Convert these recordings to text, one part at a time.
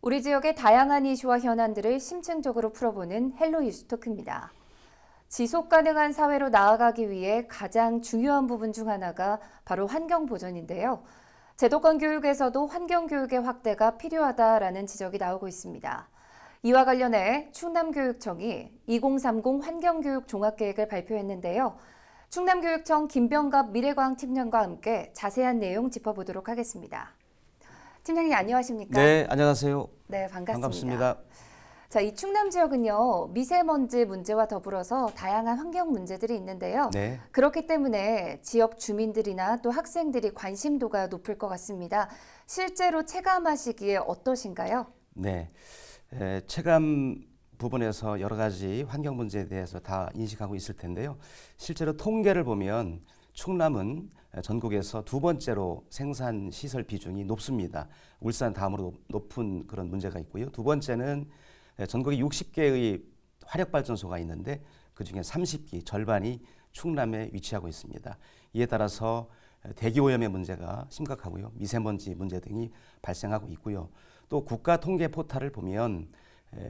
우리 지역의 다양한 이슈와 현안들을 심층적으로 풀어보는 헬로 뉴스토크입니다. 지속 가능한 사회로 나아가기 위해 가장 중요한 부분 중 하나가 바로 환경 보전인데요. 제도권 교육에서도 환경 교육의 확대가 필요하다라는 지적이 나오고 있습니다. 이와 관련해 충남교육청이 2030 환경교육 종합계획을 발표했는데요. 충남교육청 김병갑 미래과학팀장과 함께 자세한 내용 짚어보도록 하겠습니다. 팀장님 안녕하십니까? 네, 안녕하세요. 네, 반갑습니다. 반갑습니다. 자, 이 충남 지역은요, 미세먼지 문제와 더불어서 다양한 환경 문제들이 있는데요. 네. 그렇기 때문에 지역 주민들이나 또 학생들이 관심도가 높을 것 같습니다. 실제로 체감하시기에 어떠신가요? 네. 체감 부분에서 여러 가지 환경 문제에 대해서 다 인식하고 있을 텐데요. 실제로 통계를 보면 충남은 전국에서 두 번째로 생산 시설 비중이 높습니다. 울산 다음으로 높은 그런 문제가 있고요. 두 번째는 전국에 60개의 화력발전소가 있는데 그중에 30기 절반이 충남에 위치하고 있습니다. 이에 따라서 대기오염의 문제가 심각하고요. 미세먼지 문제 등이 발생하고 있고요. 또 국가 통계 포탈을 보면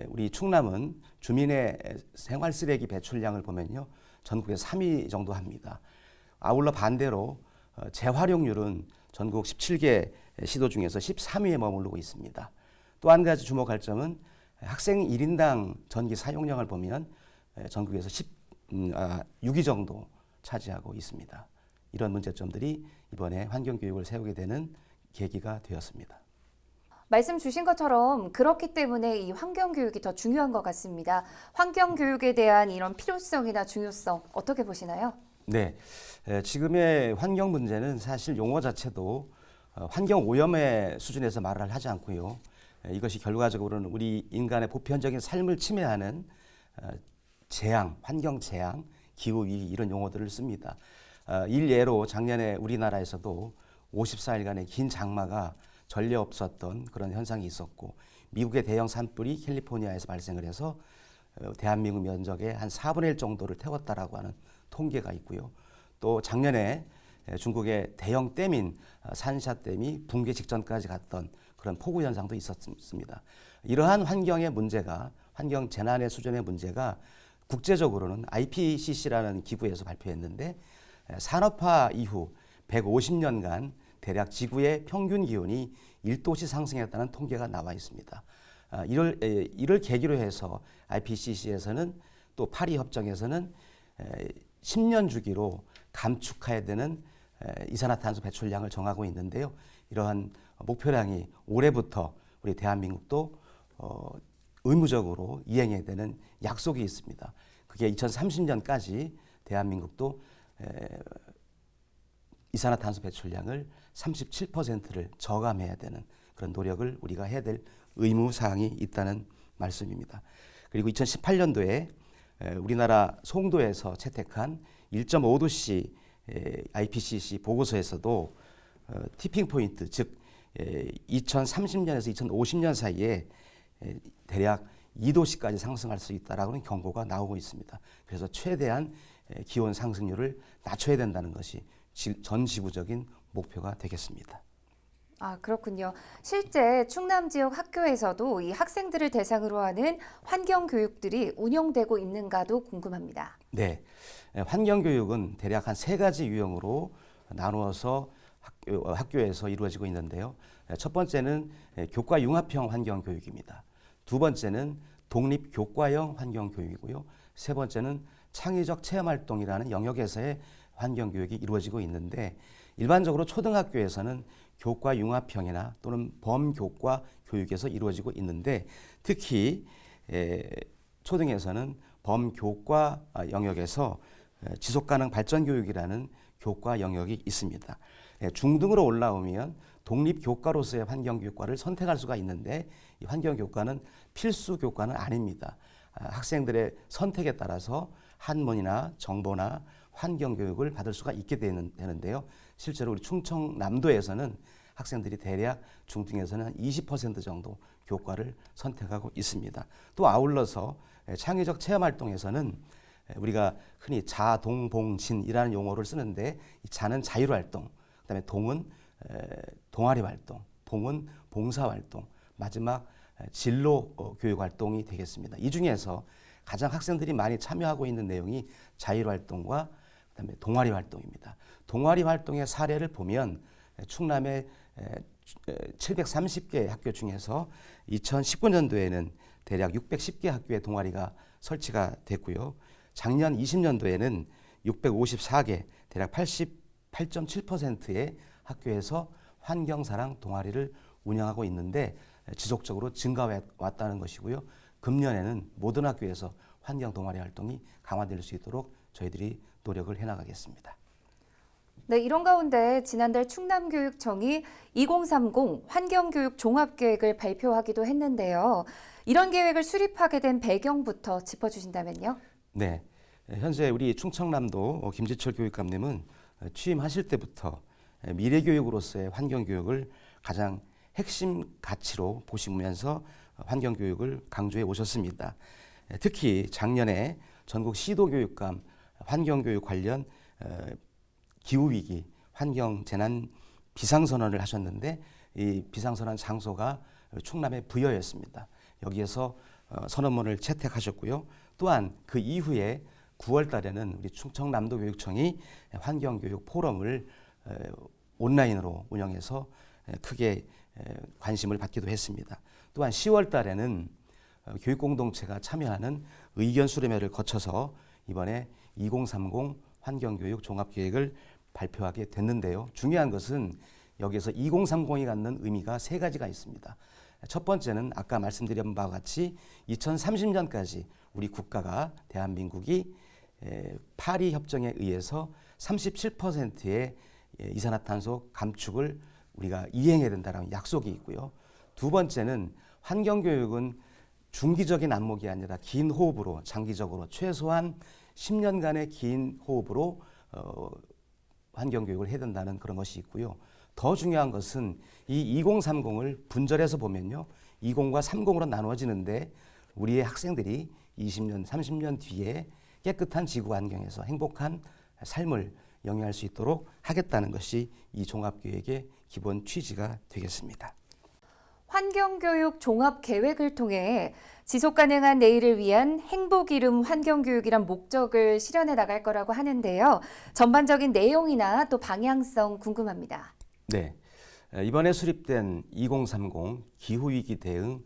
우리 충남은 주민의 생활 쓰레기 배출량을 보면요. 전국에 3위 정도 합니다. 아울러 반대로 재활용률은 전국 17개 시도 중에서 13위에 머무르고 있습니다. 또 한 가지 주목할 점은 학생 1인당 전기 사용량을 보면 전국에서 6위 정도 차지하고 있습니다. 이런 문제점들이 이번에 환경교육을 세우게 되는 계기가 되었습니다. 말씀 주신 것처럼 그렇기 때문에 이 환경교육이 더 중요한 것 같습니다. 환경교육에 대한 이런 필요성이나 중요성 어떻게 보시나요? 네, 지금의 환경 문제는 사실 용어 자체도 환경 오염의 수준에서 말을 하지 않고요. 이것이 결과적으로는 우리 인간의 보편적인 삶을 침해하는 재앙, 환경 재앙, 기후 위기 이런 용어들을 씁니다. 일예로 작년에 우리나라에서도 54일간의 긴 장마가 전례 없었던 그런 현상이 있었고 미국의 대형 산불이 캘리포니아에서 발생을 해서 대한민국 면적의 한 4분의 1 정도를 태웠다라고 하는 통계가 있고요. 또 작년에 중국의 대형 댐인 산샤댐이 붕괴 직전까지 갔던 그런 폭우 현상도 있었습니다. 이러한 환경의 문제가 환경 재난의 수준의 문제가 국제적으로는 IPCC라는 기구에서 발표했는데 산업화 이후 150년간 대략 지구의 평균 기온이 1도씩 상승했다는 통계가 나와 있습니다. 이를 계기로 해서 IPCC에서는 또 파리 협정에서는 10년 주기로 감축해야 되는 이산화탄소 배출량을 정하고 있는데요. 이러한 목표량이 올해부터 우리 대한민국도 의무적으로 이행해야 되는 약속이 있습니다. 그게 2030년까지 대한민국도 이산화탄소 배출량을 37%를 저감해야 되는 그런 노력을 우리가 해야 될 의무사항이 있다는 말씀입니다. 그리고 2018년도에 우리나라 송도에서 채택한 1.5도씨 IPCC 보고서에서도 티핑 포인트, 즉 2030년에서 2050년 사이에 대략 2도씨까지 상승할 수 있다라는 경고가 나오고 있습니다. 그래서 최대한 기온 상승률을 낮춰야 된다는 것이 전 지구적인 목표가 되겠습니다. 아, 그렇군요. 실제 충남 지역 학교에서도 이 학생들을 대상으로 하는 환경 교육들이 운영되고 있는가도 궁금합니다. 네, 환경교육은 대략 한 세 가지 유형으로 나누어서 학교에서 이루어지고 있는데요. 첫 번째는 교과 융합형 환경교육입니다. 두 번째는 독립교과형 환경교육이고요. 세 번째는 창의적 체험활동이라는 영역에서의 환경교육이 이루어지고 있는데 일반적으로 초등학교에서는 교과 융합형이나 또는 범교과 교육에서 이루어지고 있는데 특히 초등에서는 범교과 영역에서 지속가능 발전교육이라는 교과 영역이 있습니다. 중등으로 올라오면 독립교과로서의 환경교과를 선택할 수가 있는데 이 환경교과는 필수 교과는 아닙니다. 학생들의 선택에 따라서 한문이나 정보나 환경교육을 받을 수가 있게 되는데요. 실제로 우리 충청남도에서는 학생들이 대략 중등에서는 한 20% 정도 교과를 선택하고 있습니다. 또 아울러서 창의적 체험활동에서는 우리가 흔히 자동봉진이라는 용어를 쓰는데 이 자는 자율활동, 그다음에 동은 동아리활동, 봉은 봉사활동, 마지막 진로 교육 활동이 되겠습니다. 이 중에서 가장 학생들이 많이 참여하고 있는 내용이 자율활동과 그다음에 동아리 활동입니다. 동아리 활동의 사례를 보면 충남의 730개 학교 중에서 2019년도에는 대략 610개 학교의 동아리가 설치가 됐고요. 작년 20년도에는 654개, 대략 88.7%의 학교에서 환경사랑 동아리를 운영하고 있는데 지속적으로 증가해 왔다는 것이고요. 금년에는 모든 학교에서 환경 동아리 활동이 강화될 수 있도록 저희들이 노력을 해나가겠습니다. 네, 이런 가운데 지난달 충남교육청이 2030 환경교육 종합계획을 발표하기도 했는데요. 이런 계획을 수립하게 된 배경부터 짚어주신다면요. 네, 현재 우리 충청남도 김지철 교육감님은 취임하실 때부터 미래교육으로서의 환경교육을 가장 핵심 가치로 보시면서 환경교육을 강조해 오셨습니다. 특히 작년에 전국 시도교육감 환경교육 관련 기후위기, 환경재난 비상선언을 하셨는데 이 비상선언 장소가 충남의 부여였습니다. 여기에서 선언문을 채택하셨고요. 또한 그 이후에 9월 달에는 우리 충청남도교육청이 환경교육 포럼을 온라인으로 운영해서 크게 관심을 받기도 했습니다. 또한 10월 달에는 교육공동체가 참여하는 의견 수렴회를 거쳐서 이번에 2030 환경교육 종합계획을 발표하게 됐는데요. 중요한 것은 여기에서 2030이 갖는 의미가 세 가지가 있습니다. 첫 번째는 아까 말씀드린 바와 같이 2030년까지 우리 국가가 대한민국이 파리 협정에 의해서 37%의 이산화탄소 감축을 우리가 이행해야 된다는 약속이 있고요. 두 번째는 환경교육은 중기적인 안목이 아니라 긴 호흡으로 장기적으로 최소한 10년간의 긴 호흡으로 환경교육을 해야 된다는 그런 것이 있고요. 더 중요한 것은 이 2030을 분절해서 보면요. 20과 30으로 나누어지는데 우리의 학생들이 20년, 30년 뒤에 깨끗한 지구 환경에서 행복한 삶을 영위할 수 있도록 하겠다는 것이 이 종합계획의 기본 취지가 되겠습니다. 환경교육 종합계획을 통해 지속가능한 내일을 위한 행복이름 환경교육이란 목적을 실현해 나갈 거라고 하는데요. 전반적인 내용이나 또 방향성 궁금합니다. 네, 이번에 수립된 2030 기후위기 대응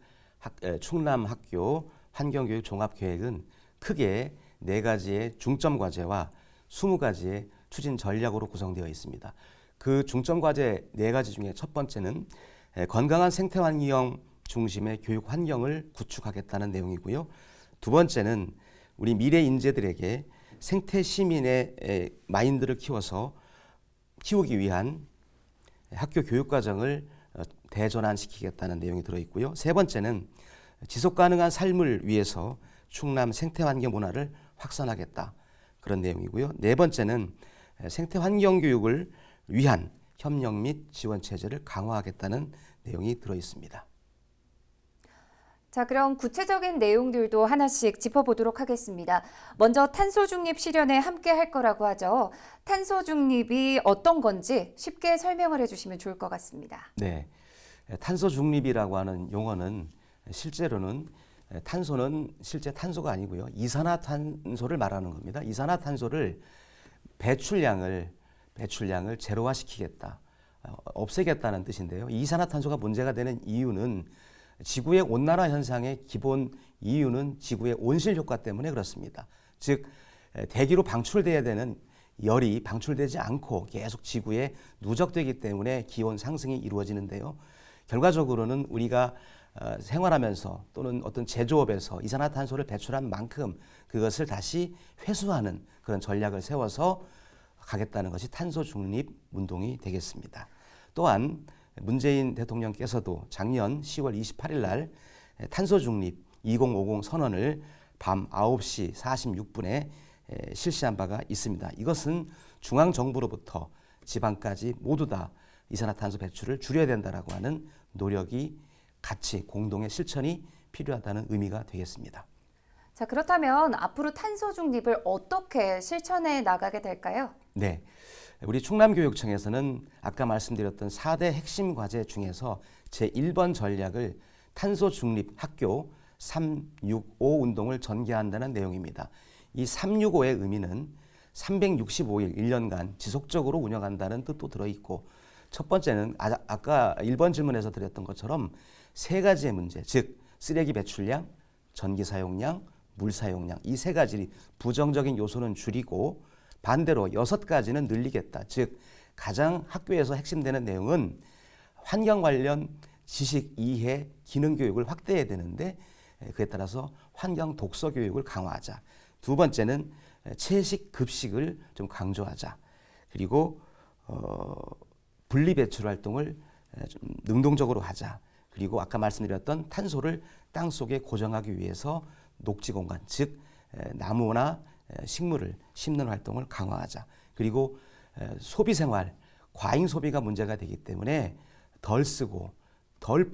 충남 학교 환경교육 종합계획은 크게 4가지의 중점 과제와 20가지의 추진 전략으로 구성되어 있습니다. 그 중점 과제 4가지 중에 첫 번째는 건강한 생태 환경 중심의 교육 환경을 구축하겠다는 내용이고요. 두 번째는 우리 미래 인재들에게 생태 시민의 마인드를 키우기 위한 학교 교육 과정을 대전환시키겠다는 내용이 들어있고요. 세 번째는 지속 가능한 삶을 위해서 충남 생태 환경 문화를 확산하겠다. 그런 내용이고요. 네 번째는 생태 환경 교육을 위한 협력 및 지원 체제를 강화하겠다는 내용이 들어 있습니다. 자, 그럼 구체적인 내용들도 하나씩 짚어보도록 하겠습니다. 먼저 탄소 중립 실현에 함께 할 거라고 하죠. 탄소 중립이 어떤 건지 쉽게 설명을 해주시면 좋을 것 같습니다. 네, 탄소 중립이라고 하는 용어는 실제로는 탄소는 실제 탄소가 아니고요. 이산화탄소를 말하는 겁니다. 이산화탄소를 배출량을 제로화시키겠다, 없애겠다는 뜻인데요. 이산화탄소가 문제가 되는 이유는 지구의 온난화 현상의 기본 이유는 지구의 온실 효과 때문에 그렇습니다. 즉 대기로 방출돼야 되는 열이 방출되지 않고 계속 지구에 누적되기 때문에 기온 상승이 이루어지는데요. 결과적으로는 우리가 생활하면서 또는 어떤 제조업에서 이산화탄소를 배출한 만큼 그것을 다시 회수하는 그런 전략을 세워서 가겠다는 것이 탄소 중립 운동이 되겠습니다. 또한 문재인 대통령께서도 작년 10월 28일 날 탄소 중립 2050 선언을 밤 9시 46분에 실시한 바가 있습니다. 이것은 중앙정부로부터 지방까지 모두 다 이산화탄소 배출을 줄여야 된다라고 하는 노력이 같이 공동의 실천이 필요하다는 의미가 되겠습니다. 자, 그렇다면 앞으로 탄소 중립을 어떻게 실천해 나가게 될까요? 네, 우리 충남교육청에서는 아까 말씀드렸던 4대 핵심 과제 중에서 제1번 전략을 탄소 중립 학교 365 운동을 전개한다는 내용입니다. 이 365의 의미는 365일 1년간 지속적으로 운영한다는 뜻도 들어있고, 첫 번째는 아까 1번 질문에서 드렸던 것처럼 세 가지의 문제, 즉 쓰레기 배출량, 전기 사용량, 물 사용량, 이 세 가지 부정적인 요소는 줄이고 반대로 6가지는 늘리겠다. 즉 가장 학교에서 핵심되는 내용은 환경 관련 지식, 이해, 기능 교육을 확대해야 되는데, 그에 따라서 환경 독서 교육을 강화하자. 두 번째는 채식 급식을 좀 강조하자. 그리고 분리 배출 활동을 좀 능동적으로 하자. 그리고 아까 말씀드렸던 탄소를 땅 속에 고정하기 위해서 녹지 공간, 즉 나무나 식물을 심는 활동을 강화하자. 그리고 소비 생활, 과잉 소비가 문제가 되기 때문에 덜 쓰고 덜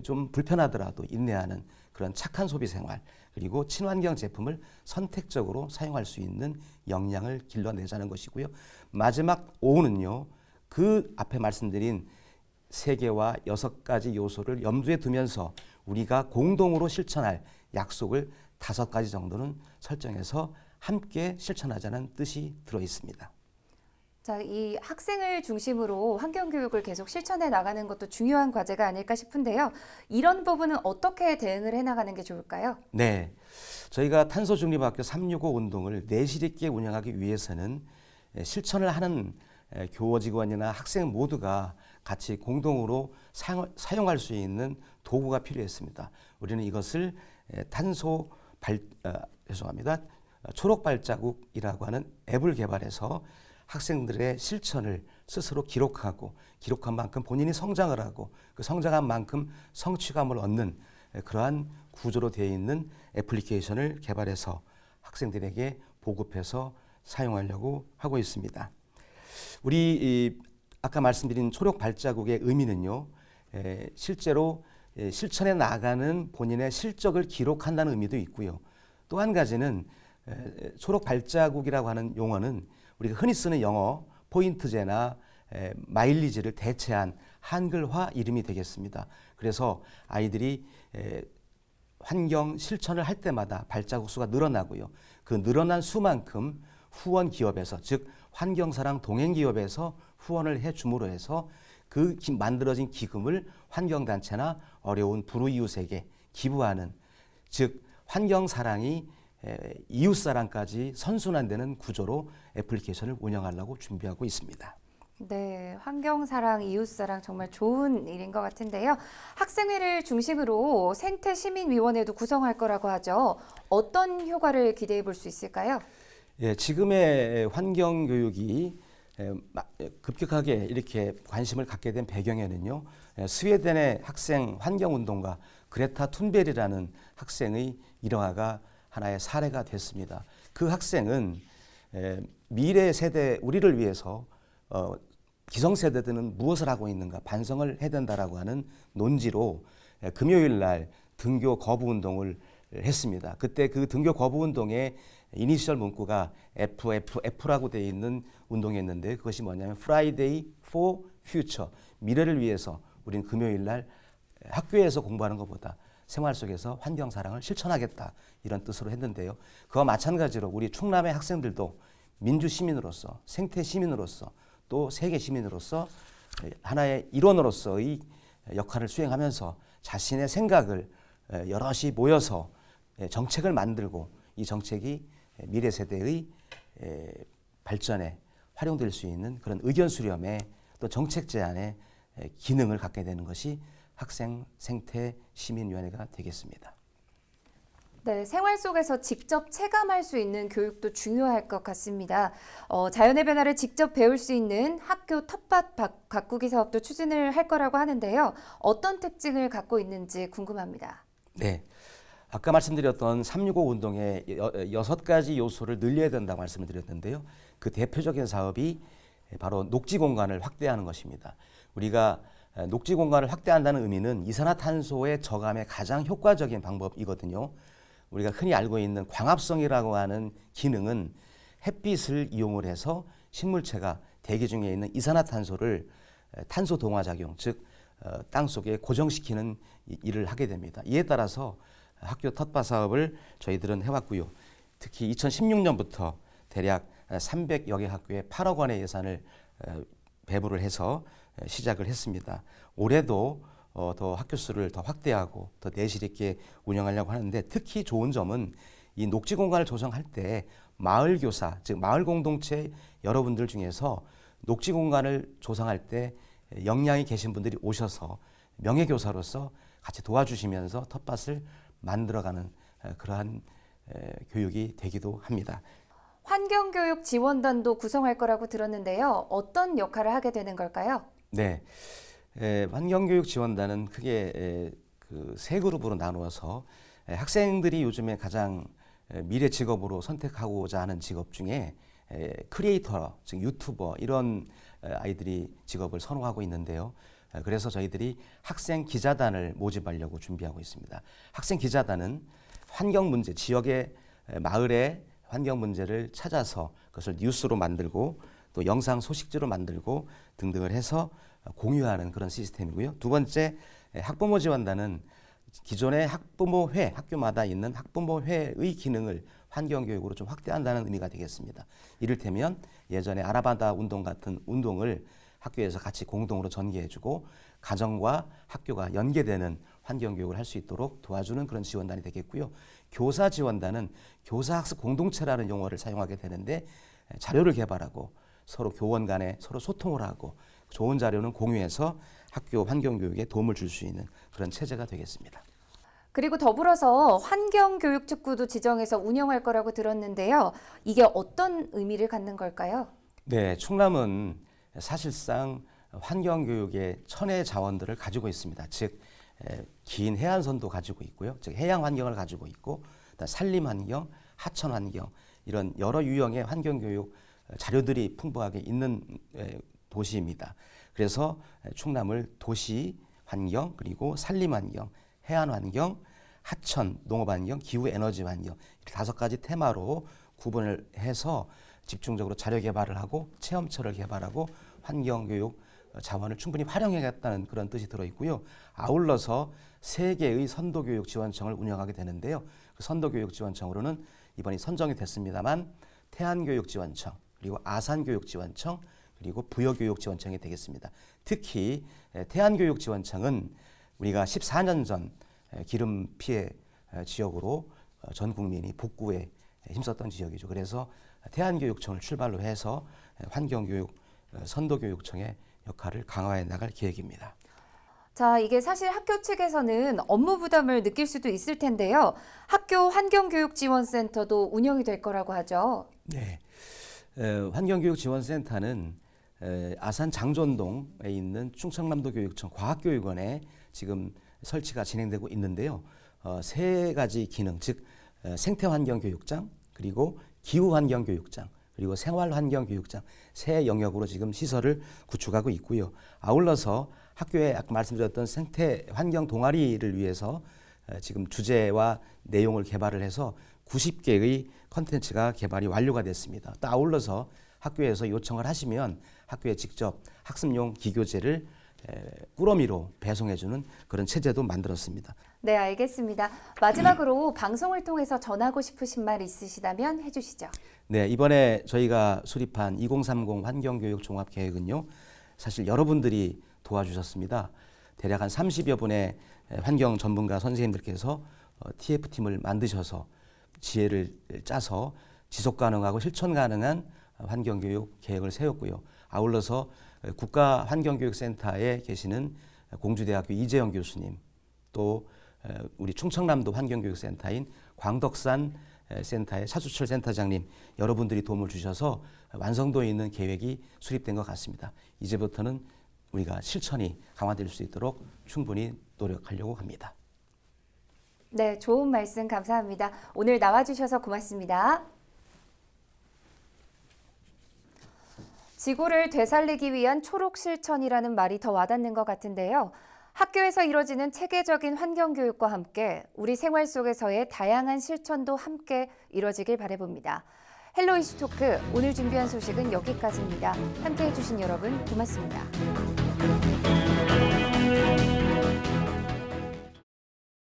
좀 불편하더라도 인내하는 그런 착한 소비 생활, 그리고 친환경 제품을 선택적으로 사용할 수 있는 역량을 길러내자는 것이고요. 마지막 5는요. 그 앞에 말씀드린 3개와 6가지 요소를 염두에 두면서 우리가 공동으로 실천할 약속을 5가지 정도는 설정해서 함께 실천하자는 뜻이 들어 있습니다. 자, 이 학생을 중심으로 환경교육을 계속 실천해 나가는 것도 중요한 과제가 아닐까 싶은데요. 이런 부분은 어떻게 대응을 해 나가는 게 좋을까요? 네, 저희가 탄소중립학교 365 운동을 내실 있게 운영하기 위해서는 실천을 하는 교원 직원이나 학생 모두가 같이 공동으로 사용할 수 있는 도구가 필요했습니다. 우리는 이것을 초록 발자국이라고 하는 앱을 개발해서 학생들의 실천을 스스로 기록하고, 기록한 만큼 본인이 성장을 하고 그 성장한 만큼 성취감을 얻는 그러한 구조로 되어 있는 애플리케이션을 개발해서 학생들에게 보급해서 사용하려고 하고 있습니다. 우리 아까 말씀드린 초록 발자국의 의미는요, 실제로 실천해 나가는 본인의 실적을 기록한다는 의미도 있고요. 또 한 가지는 초록 발자국이라고 하는 용어는 우리가 흔히 쓰는 영어 포인트제나 마일리지를 대체한 한글화 이름이 되겠습니다. 그래서 아이들이 환경 실천을 할 때마다 발자국 수가 늘어나고요. 그 늘어난 수만큼 후원 기업에서, 즉 환경사랑 동행기업에서 후원을 해줌으로 해서 그 만들어진 기금을 환경단체나 어려운 불우이웃에게 기부하는, 즉 환경사랑이 이웃사랑까지 선순환되는 구조로 애플리케이션을 운영하려고 준비하고 있습니다. 네, 환경사랑, 이웃사랑 정말 좋은 일인 것 같은데요. 학생회를 중심으로 생태시민위원회도 구성할 거라고 하죠. 어떤 효과를 기대해 볼 수 있을까요? 예, 지금의 환경교육이 급격하게 이렇게 관심을 갖게 된 배경에는요, 스웨덴의 학생 환경운동가 그레타 툰베리라는 학생의 일화가 하나의 사례가 됐습니다. 그 학생은 미래 세대, 우리를 위해서 기성세대들은 무엇을 하고 있는가 반성을 해야 된다라고 하는 논지로 금요일 날 등교 거부 운동을 했습니다. 그때 그 등교 거부 운동의 이니셜 문구가 FFF라고 되어 있는 운동이었는데, 그것이 뭐냐면 Friday for Future, 미래를 위해서 우리는 금요일 날 학교에서 공부하는 것보다 생활 속에서 환경 사랑을 실천하겠다, 이런 뜻으로 했는데요. 그와 마찬가지로 우리 충남의 학생들도 민주 시민으로서, 생태 시민으로서, 또 세계 시민으로서 하나의 일원으로서의 역할을 수행하면서 자신의 생각을 여럿이 모여서 정책을 만들고, 이 정책이 미래 세대의 발전에 활용될 수 있는 그런 의견 수렴에, 또 정책 제안의 기능을 갖게 되는 것이 학생 생태 시민위원회가 되겠습니다. 네, 생활 속에서 직접 체감할 수 있는 교육도 중요할 것 같습니다. 자연의 변화를 직접 배울 수 있는 학교 텃밭 가꾸기 사업도 추진을 할 거라고 하는데요. 어떤 특징을 갖고 있는지 궁금합니다. 네, 아까 말씀드렸던 365 운동의 6가지 요소를 늘려야 된다고 말씀을 드렸는데요. 그 대표적인 사업이 바로 녹지 공간을 확대하는 것입니다. 우리가 녹지 공간을 확대한다는 의미는 이산화탄소의 저감에 가장 효과적인 방법이거든요. 우리가 흔히 알고 있는 광합성이라고 하는 기능은 햇빛을 이용을 해서 식물체가 대기 중에 있는 이산화탄소를 탄소 동화작용, 즉 땅 속에 고정시키는 일을 하게 됩니다. 이에 따라서 학교 텃밭 사업을 저희들은 해왔고요. 특히 2016년부터 대략 300여 개 학교에 8억 원의 예산을 배부를 해서 시작을 했습니다. 올해도 더 학교 수를 더 확대하고 더 내실 있게 운영하려고 하는데, 특히 좋은 점은 이 녹지 공간을 조성할 때 마을 교사, 즉 마을 공동체 여러분들 중에서 녹지 공간을 조성할 때 역량이 계신 분들이 오셔서 명예교사로서 같이 도와주시면서 텃밭을 만들어가는 그러한 교육이 되기도 합니다. 환경교육 지원단도 구성할 거라고 들었는데요. 어떤 역할을 하게 되는 걸까요? 네, 환경교육 지원단은 크게 그 세 그룹으로 나누어서 학생들이 요즘에 가장 미래 직업으로 선택하고자 하는 직업 중에 크리에이터, 즉 유튜버 이런 아이들이 직업을 선호하고 있는데요. 그래서 저희들이 학생 기자단을 모집하려고 준비하고 있습니다. 학생 기자단은 환경 문제, 지역의 마을의 환경 문제를 찾아서 그것을 뉴스로 만들고 또 영상 소식지로 만들고 등등을 해서 공유하는 그런 시스템이고요. 두 번째, 학부모 지원단은 기존의 학부모회, 학교마다 있는 학부모회의 기능을 환경교육으로 좀 확대한다는 의미가 되겠습니다. 이를테면 예전에 아라바다 운동 같은 운동을 학교에서 같이 공동으로 전개해주고 가정과 학교가 연계되는 환경교육을 할 수 있도록 도와주는 그런 지원단이 되겠고요. 교사 지원단은 교사학습 공동체라는 용어를 사용하게 되는데, 자료를 개발하고 서로 교원 간에 서로 소통을 하고 좋은 자료는 공유해서 학교 환경교육에 도움을 줄 수 있는 그런 체제가 되겠습니다. 그리고 더불어서 환경교육특구도 지정해서 운영할 거라고 들었는데요. 이게 어떤 의미를 갖는 걸까요? 네, 충남은 사실상 환경교육의 천혜 자원들을 가지고 있습니다. 즉, 긴 해안선도 가지고 있고요. 즉, 해양 환경을 가지고 있고, 산림 환경, 하천 환경, 이런 여러 유형의 환경교육 자료들이 풍부하게 있는 도시입니다. 그래서 충남을 도시 환경, 그리고 산림 환경, 해안 환경, 하천, 농업 환경, 기후 에너지 환경, 이렇게 5가지 테마로 구분을 해서 집중적으로 자료 개발을 하고 체험처를 개발하고 환경교육 자원을 충분히 활용해야겠다는 그런 뜻이 들어있고요. 아울러서 3개의 선도교육 지원청을 운영하게 되는데요. 그 선도교육 지원청으로는 이번이 선정이 됐습니다만 태안교육지원청, 그리고 아산교육지원청, 그리고 부여교육지원청이 되겠습니다. 특히 태안교육지원청은 우리가 14년 전 기름 피해 지역으로 전 국민이 복구에 힘썼던 지역이죠. 그래서 태안교육청을 출발로 해서 환경교육 선도교육청의 역할을 강화해 나갈 계획입니다. 자, 이게 사실 학교 측에서는 업무 부담을 느낄 수도 있을 텐데요. 학교 환경교육지원센터도 운영이 될 거라고 하죠. 네, 환경교육지원센터는 아산 장전동에 있는 충청남도교육청 과학교육원에 지금 설치가 진행되고 있는데요. 3가지 기능, 즉 생태환경교육장, 그리고 기후환경교육장, 그리고 생활환경교육장 3 영역으로 지금 시설을 구축하고 있고요. 아울러서 학교에 아까 말씀드렸던 생태환경 동아리를 위해서 지금 주제와 내용을 개발을 해서 90개의 컨텐츠가 개발이 완료가 됐습니다. 또 아울러서 학교에서 요청을 하시면 학교에 직접 학습용 기교재를 꾸러미로 배송해주는 그런 체제도 만들었습니다. 네, 알겠습니다. 마지막으로 방송을 통해서 전하고 싶으신 말 있으시다면 해주시죠. 네, 이번에 저희가 수립한 2030 환경교육 종합계획은요, 사실 여러분들이 도와주셨습니다. 대략 한 30여 분의 환경 전문가 선생님들께서 TF팀을 만드셔서 지혜를 짜서 지속 가능하고 실천 가능한 환경교육 계획을 세웠고요. 아울러서 국가환경교육센터에 계시는 공주대학교 이재영 교수님, 또 우리 충청남도 환경교육센터인 광덕산 센터의 차수철 센터장님, 여러분들이 도움을 주셔서 완성도에 있는 계획이 수립된 것 같습니다. 이제부터는 우리가 실천이 강화될 수 있도록 충분히 노력하려고 합니다. 네, 좋은 말씀 감사합니다. 오늘 나와주셔서 고맙습니다. 지구를 되살리기 위한 초록 실천이라는 말이 더 와닿는 것 같은데요. 학교에서 이뤄지는 체계적인 환경교육과 함께 우리 생활 속에서의 다양한 실천도 함께 이뤄지길 바라봅니다. 헬로 이슈 토크, 오늘 준비한 소식은 여기까지입니다. 함께해 주신 여러분 고맙습니다.